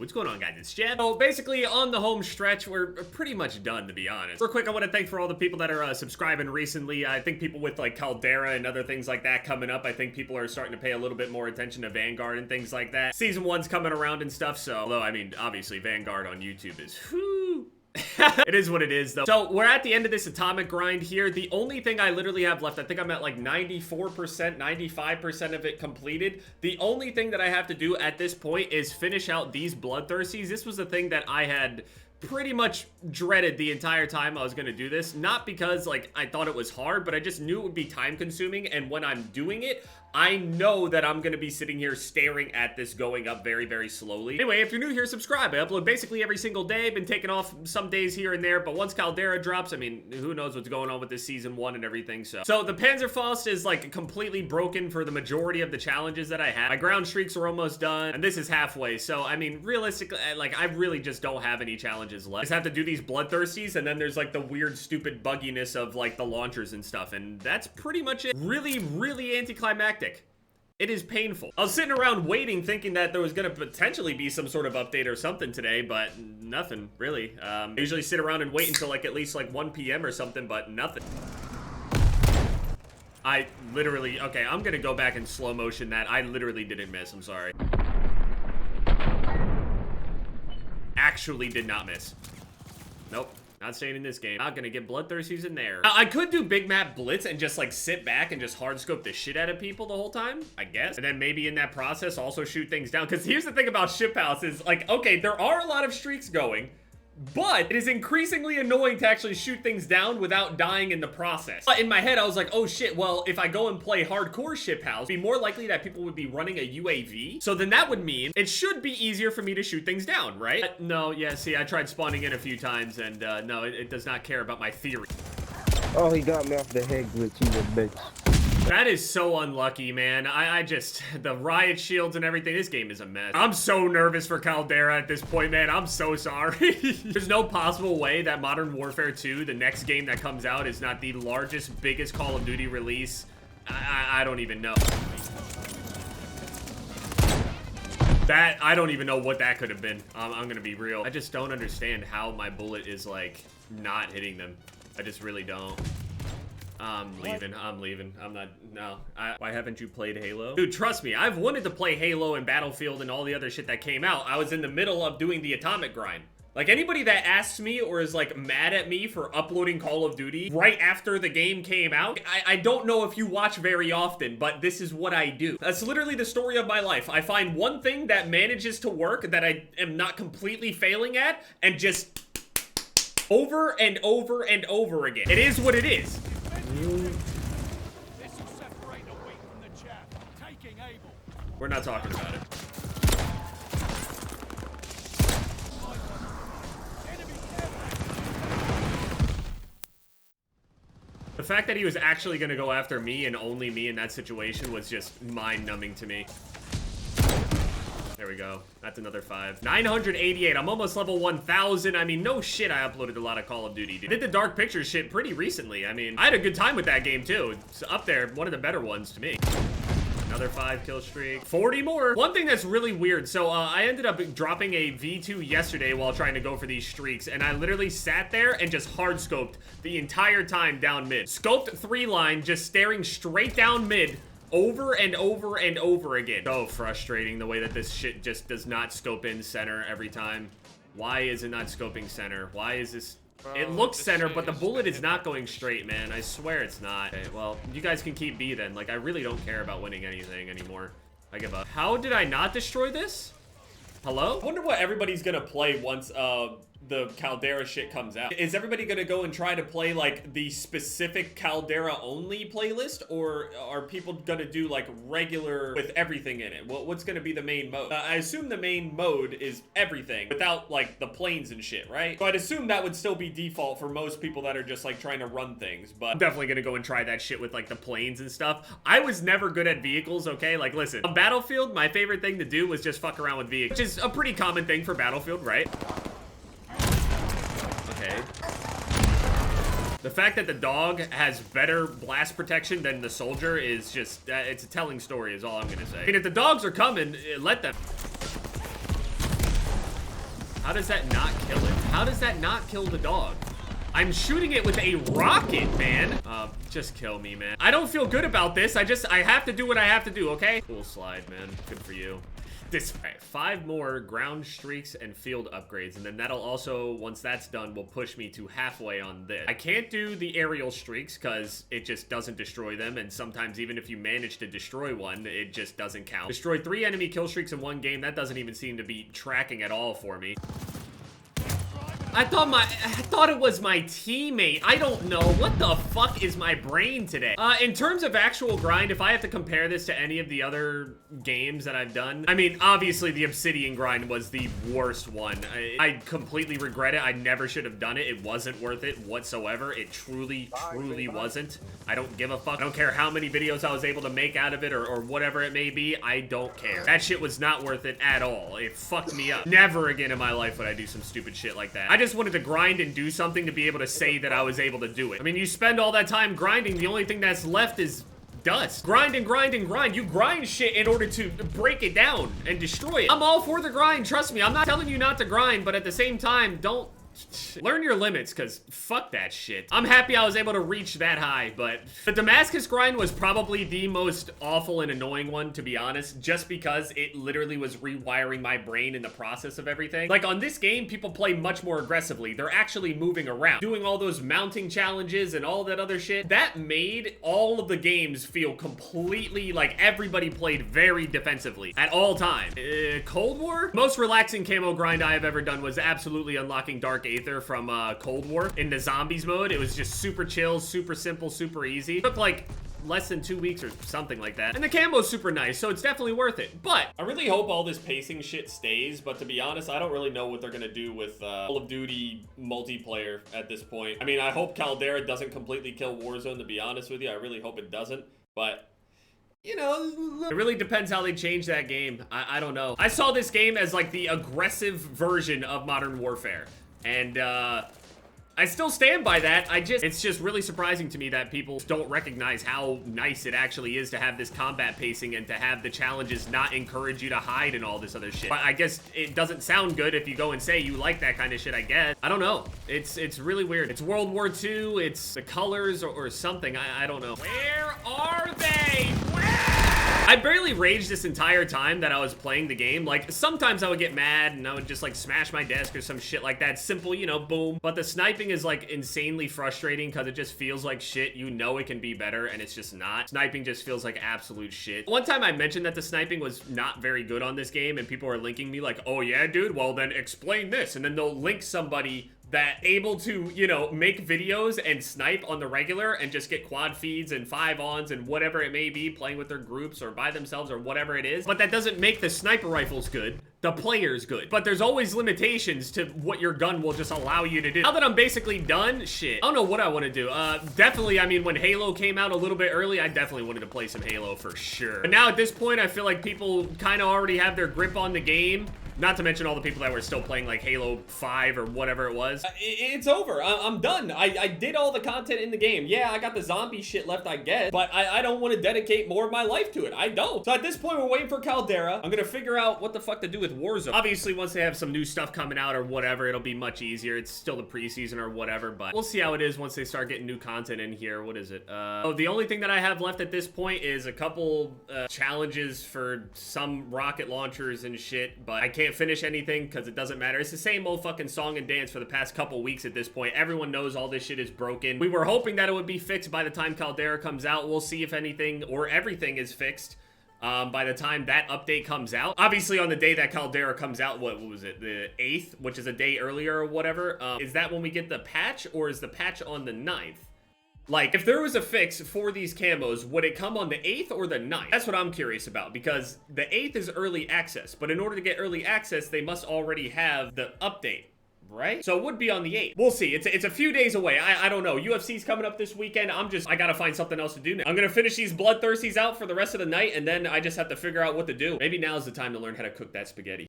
What's going on, guys? It's Jeff. So basically, on the home stretch, we're pretty much done, to be honest. Real quick, I want to thank for all the people that are subscribing recently. I think people with like Caldera and other things like that coming up, I think people are starting to pay a little bit more attention to Vanguard and things like that. Season 1's coming around and stuff, so although, I mean, obviously, Vanguard on YouTube is whoo. It is what it is, though. So we're at the end of this atomic grind here. The only thing I literally have left, I think I'm at like 94%, 95% of it completed. The only thing that I have to do at this point is finish out these bloodthirsties. This was the thing that I had pretty much dreaded the entire time I was gonna do this. Not because like I thought it was hard, but I just knew it would be time consuming, and when I'm doing it, I know that I'm gonna be sitting here staring at this going up very, very slowly. Anyway, if you're new here, subscribe. I upload basically every single day. Been taking off some days here and there, but once Caldera drops, I mean, who knows what's going on with this season 1 and everything. So the Panzerfaust is like completely broken for the majority of the challenges that I have. My ground streaks are almost done, and this is halfway. So I mean, realistically, like I really just don't have any challenges left. I just have to do these bloodthirsties, and then there's like the weird, stupid bugginess of like the launchers and stuff, and that's pretty much it. Really, really anticlimactic. It is painful. I was sitting around waiting, thinking that there was gonna potentially be some sort of update or something today, but nothing, really. I usually sit around and wait until like at least like 1 p.m. or something, but nothing. I literally, okay, I'm gonna go back and slow motion that. I literally didn't miss, I'm sorry. Actually did not miss. Nope. Not staying in this game. Not gonna get bloodthirsties in there. I could do big map blitz and just like sit back and just hard scope the shit out of people the whole time, I guess. And then maybe in that process also shoot things down. Because here's the thing about Ship House is like, okay, there are a lot of streaks going, but it is increasingly annoying to actually shoot things down without dying in the process. But in my head, I was like, oh shit, well, if I go and play hardcore Ship House, it'd be more likely that people would be running a UAV. So then that would mean it should be easier for me to shoot things down, right? No, yeah, see, I tried spawning in a few times, and no, it does not care about my theory. Oh, he got me off the head glitch, he's a bitch. That is so unlucky, man. I just, the riot shields and everything, this game is a mess. I'm so nervous for Caldera at this point, man. I'm so sorry. There's no possible way that Modern Warfare 2, the next game that comes out, is not the largest, biggest Call of Duty release. I don't even know. That, I don't even know what that could have been. I'm gonna be real. I just don't understand how my bullet is, like, not hitting them. I just really don't. I'm leaving. I'm not, no. Why haven't you played Halo? Dude, trust me, I've wanted to play Halo and Battlefield and all the other shit that came out. I was in the middle of doing the atomic grind. Like, anybody that asks me or is, like, mad at me for uploading Call of Duty right after the game came out, I don't know if you watch very often, but this is what I do. That's literally the story of my life. I find one thing that manages to work that I am not completely failing at, and just over and over and over again. It is what it is. We're not talking about it. The fact that he was actually gonna go after me and only me in that situation was just mind-numbing to me. There we go. That's another 5. 988. I'm almost level 1000. I mean, no shit, I uploaded a lot of Call of Duty. I did the Dark Pictures shit pretty recently. I mean, I had a good time with that game, too. It's up there. One of the better ones to me. Another 5 kill streak. 40 more. One thing that's really weird. So, I ended up dropping a V2 yesterday while trying to go for these streaks. And I literally sat there and just hard scoped the entire time down mid. Scoped 3 line, just staring straight down mid. Over and over and over again. So frustrating the way that this shit just does not scope in center every time. Why is it not scoping center? Why is this? Bro, it looks center, but the bullet is not going straight, man. I swear it's not. Okay, well, you guys can keep B then. Like, I really don't care about winning anything anymore. I give up. How did I not destroy this? Hello? I wonder what everybody's gonna play once, the Caldera shit comes out. Is everybody gonna go and try to play like the specific Caldera only playlist, or are people gonna do like regular with everything in it? What's gonna be the main mode? I assume the main mode is everything without like the planes and shit, right? So I'd assume that would still be default for most people that are just like trying to run things, but I'm definitely gonna go and try that shit with like the planes and stuff. I was never good at vehicles, okay? Like, listen, on Battlefield, my favorite thing to do was just fuck around with vehicles, which is a pretty common thing for Battlefield, right? Okay. The fact that the dog has better blast protection than the soldier is just, it's a telling story is all I'm gonna say. I mean, if the dogs are coming, let them. How does that not kill it? How does that not kill the dog? I'm shooting it with a rocket, man. Just kill me, man. I don't feel good about this. I have to do what I have to do, okay? Cool slide, man. Good for you. Right, 5 more ground streaks and field upgrades, and then that'll also, once that's done, will push me to halfway on this. I can't do the aerial streaks because it just doesn't destroy them, and sometimes even if you manage to destroy one, it just doesn't count. Destroyed 3 enemy kill streaks in 1 game. That doesn't even seem to be tracking at all for me. I thought it was my teammate. I don't know. What the fuck is my brain today? In terms of actual grind, if I have to compare this to any of the other games that I've done, I mean, obviously the Obsidian grind was the worst one. I completely regret it. I never should have done it. It wasn't worth it whatsoever. It truly wasn't. I don't give a fuck. I don't care how many videos I was able to make out of it or whatever it may be. I don't care. That shit was not worth it at all. It fucked me up. Never again in my life would I do some stupid shit like that. I just wanted to grind and do something to be able to say that I was able to do it. I mean, you spend all that time grinding, the only thing that's left is dust. Grind and grind and grind. You grind shit in order to break it down and destroy it. I'm all for the grind, trust me. I'm not telling you not to grind, but at the same time, don't learn your limits, because fuck that shit. I'm happy I was able to reach that high, but the Damascus grind was probably the most awful and annoying one, to be honest, just because it literally was rewiring my brain in the process of everything. Like, on this game, people play much more aggressively. They're actually moving around, doing all those mounting challenges and all that other shit. That made all of the games feel completely like everybody played very defensively at all times. Cold War? Most relaxing camo grind I have ever done was absolutely unlocking Dark Aether from Cold War in the zombies mode. It was just super chill, super simple, super easy. It took like less than 2 weeks or something like that. And the camo's super nice, so it's definitely worth it. But I really hope all this pacing shit stays, but to be honest, I don't really know what they're gonna do with Call of Duty multiplayer at this point. I mean, I hope Caldera doesn't completely kill Warzone, to be honest with you. I really hope it doesn't, but you know, it really depends how they change that game. I don't know. I saw this game as like the aggressive version of Modern Warfare. And, I still stand by that. It's just really surprising to me that people don't recognize how nice it actually is to have this combat pacing and to have the challenges not encourage you to hide and all this other shit. But I guess it doesn't sound good if you go and say you like that kind of shit, I guess. I don't know. It's really weird. It's World War II, it's the colors or something. I don't know. Where are they? I barely raged this entire time that I was playing the game. Like, sometimes I would get mad and I would just like smash my desk or some shit like that. Simple, you know, boom. But the sniping is like insanely frustrating because it just feels like shit. You know it can be better and it's just not. Sniping just feels like absolute shit. One time I mentioned that the sniping was not very good on this game and people are linking me like, oh yeah, dude, well then explain this. And then they'll link somebody that able to, you know, make videos and snipe on the regular and just get quad feeds and 5-ons and whatever it may be, playing with their groups or by themselves or whatever it is. But that doesn't make the sniper rifles good. The player's good. But there's always limitations to what your gun will just allow you to do. Now that I'm basically done, shit, I don't know what I want to do. Definitely, I mean, when Halo came out a little bit early, I definitely wanted to play some Halo for sure. But now at this point, I feel like people kind of already have their grip on the game. Not to mention all the people that were still playing like Halo 5 or whatever it was. It's over. I'm done. I did all the content in the game. Yeah, I got the zombie shit left, I guess. But I don't want to dedicate more of my life to it. I don't. So at this point, we're waiting for Caldera. I'm going to figure out what the fuck to do with Warzone. Obviously, once they have some new stuff coming out or whatever, it'll be much easier. It's still the preseason or whatever, but we'll see how it is once they start getting new content in here. What is it? Oh, the only thing that I have left at this point is a couple challenges for some rocket launchers and shit, but I can't finish anything because it doesn't matter. It's the same old fucking song and dance for the past couple weeks at this point. Everyone knows all this shit is broken. We were hoping that it would be fixed by the time Caldera comes out. We'll see if anything or everything is fixed by the time that update comes out. Obviously, on the day that Caldera comes out, what was it? The 8th, which is a day earlier or whatever. Is that when we get the patch, or is the patch on the 9th? Like, if there was a fix for these camos, would it come on the 8th or the 9th? That's what I'm curious about, because the 8th is early access, but in order to get early access, they must already have the update, right? So it would be on the 8th. We'll see. It's a few days away. I don't know. UFC's coming up this weekend. I gotta find something else to do now. I'm gonna finish these bloodthirsties out for the rest of the night, and then I just have to figure out what to do. Maybe now's the time to learn how to cook that spaghetti.